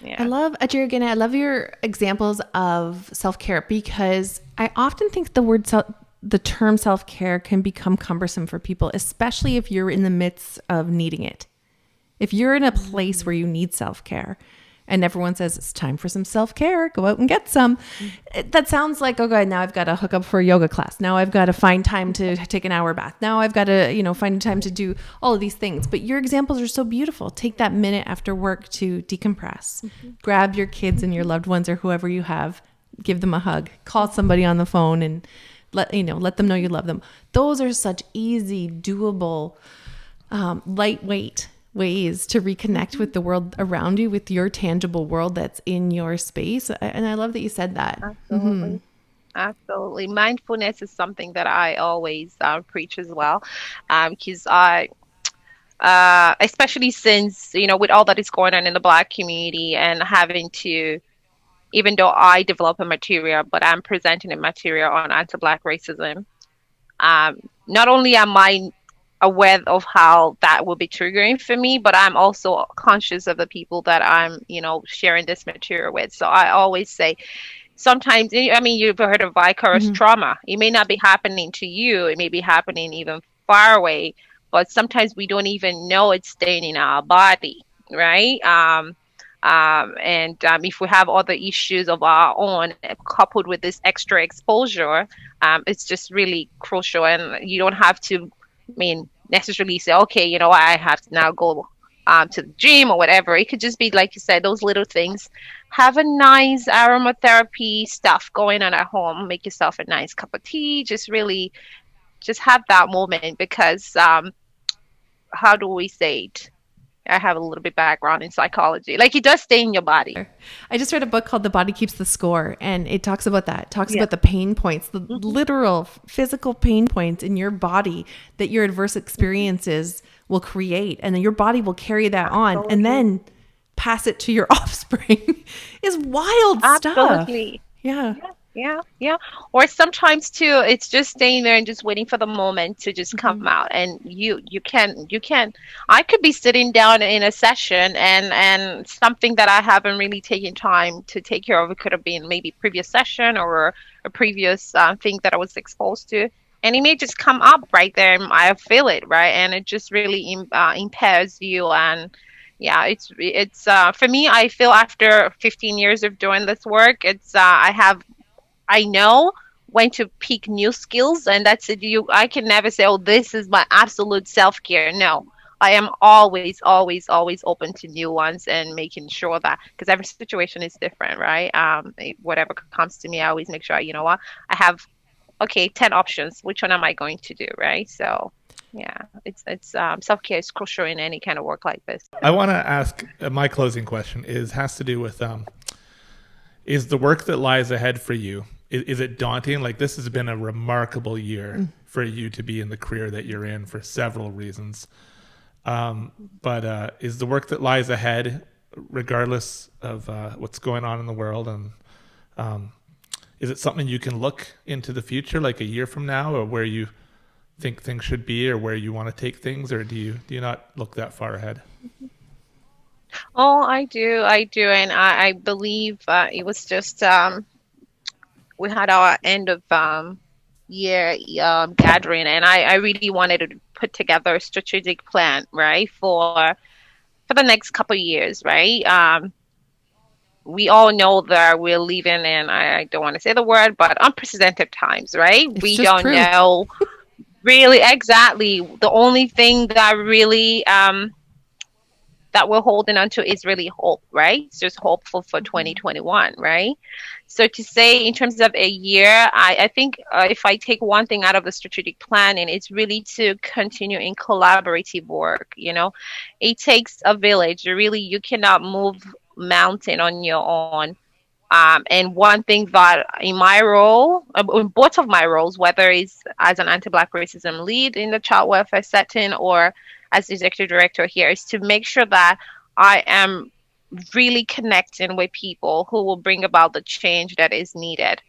Yeah. I love, Ajirioghene, I love your examples of self-care, because I often think the term self-care can become cumbersome for people, especially if you're in the midst of needing it. If you're in a place where you need self-care and everyone says it's time for some self-care, go out and get some. That sounds like, oh God, now I've got to hook up for a yoga class. Now I've got to find time to take an hour bath. Now I've got to, find time to do all of these things. But your examples are so beautiful. Take that minute after work to decompress. Mm-hmm. Grab your kids and your loved ones or whoever you have, give them a hug, call somebody on the phone and let them know you love them. Those are such easy, doable, lightweight ways to reconnect with the world around you, with your tangible world that's in your space. And I love that you said that. Absolutely. Mm-hmm. Absolutely. Mindfulness is something that I always preach as well, because especially since, with all that is going on in the Black community, and having to, even though I develop a material, but I'm presenting a material on anti-Black racism. Not only am I aware of how that will be triggering for me, but I'm also conscious of the people that I'm, sharing this material with. So I always say, sometimes, you've heard of vicarious mm-hmm. trauma. It may not be happening to you. It may be happening even far away, but sometimes we don't even know it's staying in our body, right? If we have other issues of our own coupled with this extra exposure, it's just really crucial. And you don't have to, necessarily say, okay, I have to now go to the gym or whatever. It could just be, like you said, those little things. Have a nice aromatherapy stuff going on at home. Make yourself a nice cup of tea. Just really, just have that moment, because how do we say it? I have a little bit background in psychology. Like, it does stay in your body. I just read a book called The Body Keeps the Score, and it talks about that. It talks about the pain points, the literal physical pain points in your body that your adverse experiences will create. And then your body will carry that on and then pass it to your offspring. Is wild stuff. Absolutely. Yeah. Yeah. Or sometimes too, it's just staying there and just waiting for the moment to just come out. And you can. I could be sitting down in a session and something that I haven't really taken time to take care of. It could have been maybe previous session or a previous thing that I was exposed to, and it may just come up right there, and I feel it, right, and it just really impairs you. And yeah, it's for me, I feel after 15 years of doing this work, I know when to pick new skills, and that's it. I can never say, "Oh, this is my absolute self-care." No, I am always, always, always open to new ones and making sure that, because every situation is different, right? Whatever comes to me, I always make sure, you know what, I have 10 options. Which one am I going to do, right? So, yeah, it's self-care is crucial in any kind of work like this. I want to ask, my closing question has to do with is the work that lies ahead for you, is it daunting? Like, this has been a remarkable year for you to be in the career that you're in for several reasons. But is the work that lies ahead, regardless of what's going on in the world, and is it something you can look into the future, like a year from now, or where you think things should be, or where you want to take things, or do you not look that far ahead? Oh, I do, and I believe it was just we had our end of year gathering, and I really wanted to put together a strategic plan, right, for the next couple of years, right? We all know that we're living in, I don't want to say the word, but unprecedented times, right? We don't know really exactly. The only thing that really that we're holding on to is really hope, right? It's just hopeful for 2021, right? So to say in terms of a year, I think if I take one thing out of the strategic planning, it's really to continue in collaborative work. You know, it takes a village. Really, you cannot move mountain on your own. And one thing that in my role, in both of my roles, whether it's as an anti-Black racism lead in the child welfare setting or as executive director here, is to make sure that I am really connecting with people who will bring about the change that is needed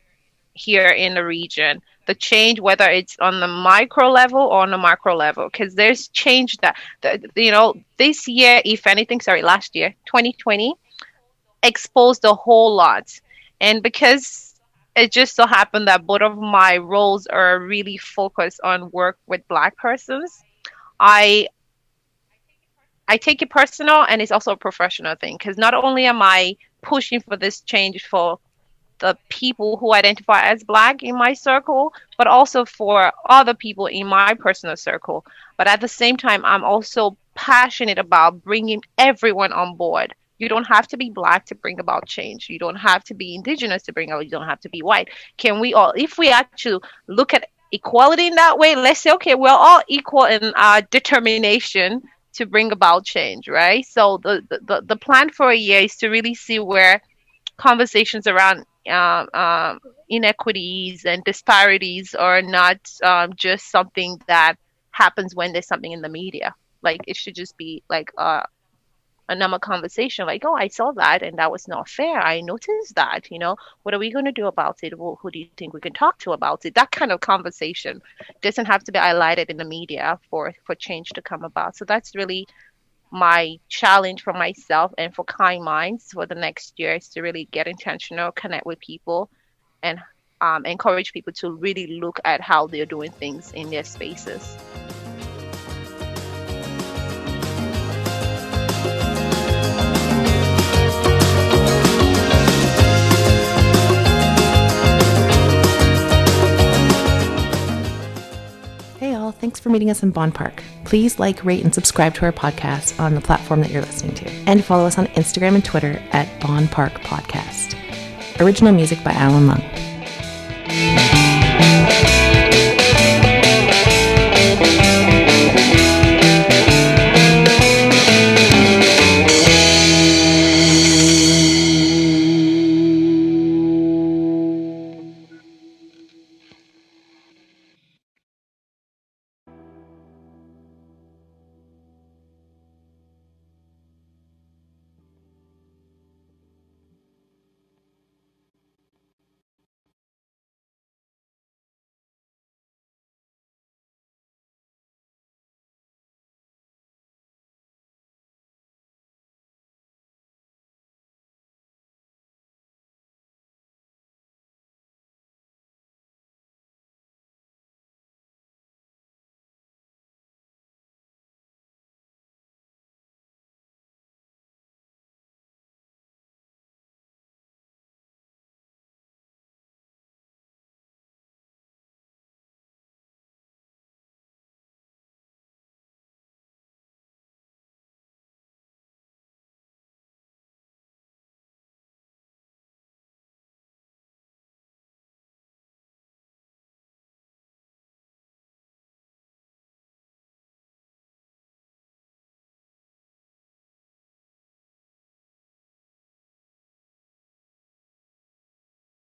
here in the region. The change, whether it's on the micro level or on the macro level, because there's change that this year, if anything, last year, 2020, exposed a whole lot. And because it just so happened that both of my roles are really focused on work with Black persons, I take it personal, and it's also a professional thing, because not only am I pushing for this change for the people who identify as Black in my circle, but also for other people in my personal circle. But at the same time, I'm also passionate about bringing everyone on board. You don't have to be Black to bring about change. You don't have to be Indigenous to bring about. You don't have to be white. Can we all, if we actually look at equality in that way, let's say, okay, we're all equal in our determination to bring about change, right? So the plan for a year is to really see where conversations around inequities and disparities are not just something that happens when there's something in the media. Like, it should just be like a normal conversation, like, oh, I saw that and that was not fair. I noticed that, what are we going to do about it? Well, who do you think we can talk to about it? That kind of conversation doesn't have to be highlighted in the media for change to come about. So that's really my challenge for myself and for Kind Minds for the next year, is to really get intentional, connect with people, and encourage people to really look at how they're doing things in their spaces. Thanks for meeting us in Bonn Park. Please like, rate, and subscribe to our podcast on the platform that you're listening to. And follow us on Instagram and Twitter at Bonn Park Podcast. Original music by Alan Lung.